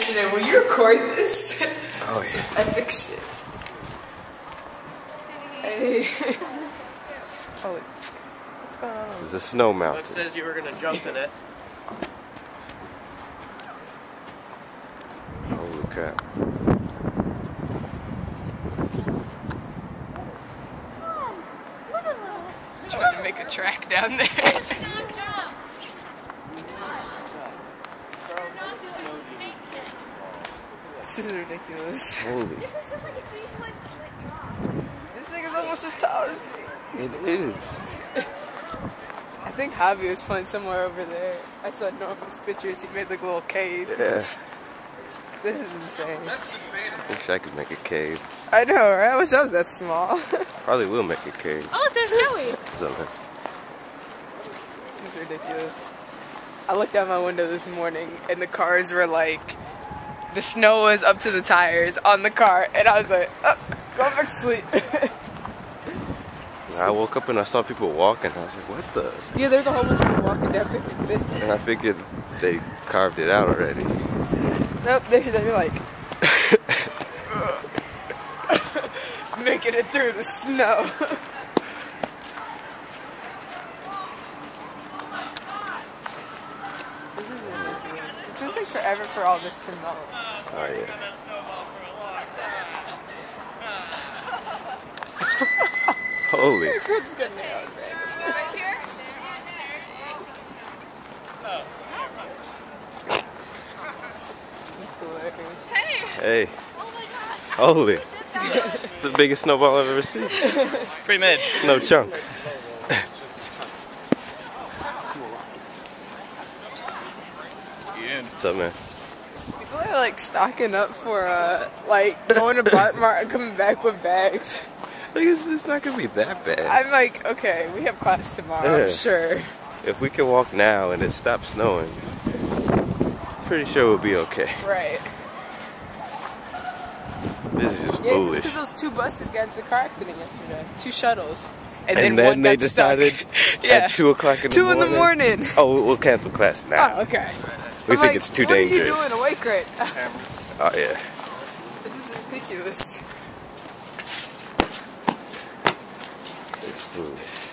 yesterday. Will you record this? Oh, This yeah. is epic shit. Hey. Oh, what's going on? This is a snow mountain. It says you were going to jump in it. Holy crap. Trying to make a track down there. This is ridiculous. Holy. This is just like a 3-foot drop. This thing is almost as tall as me. It is. I think Javi was playing somewhere over there. I saw Norman's pictures. He made like a little cave. Yeah. This is insane. Wish I could make a cave. I know, right? I wish I was that small. Probably will make a cave. Oh, look, there's Joey. Something. This is ridiculous. I looked out my window this morning and the cars were like, the snow was up to the tires on the car, and I was like, oh, go back to sleep. I woke up and I saw people walking. I was like, what the? Yeah, there's a whole bunch of people walking down 55th. And I figured they carved it out already. Nope, they're like making it through the snow. It's gonna take forever for all this to melt. Oh, yeah. Holy. We're just gonna nail it, man. Right here? That's hilarious. Hey. Holy. It's the biggest snowball I've ever seen. Pre-made. Snow chunk. What's up, man? People are like stocking up for like going to Bart Mart and coming back with bags. Like, it's not gonna be that bad. I'm like, okay, we have class tomorrow, Yeah. I'm sure. If we can walk now and it stops snowing, pretty sure we'll be okay. Right. This is just Yeah, it's foolish. because those two buses got into a car accident yesterday. Two shuttles. And And then then one they got stuck. decided Yeah. at 2 o'clock in the 2 morning. in the morning. Oh, we'll cancel class now. Oh, okay. We I'm think like, it's too what dangerous. What are you doing awake right now? Oh, yeah. This is ridiculous. It's foolish.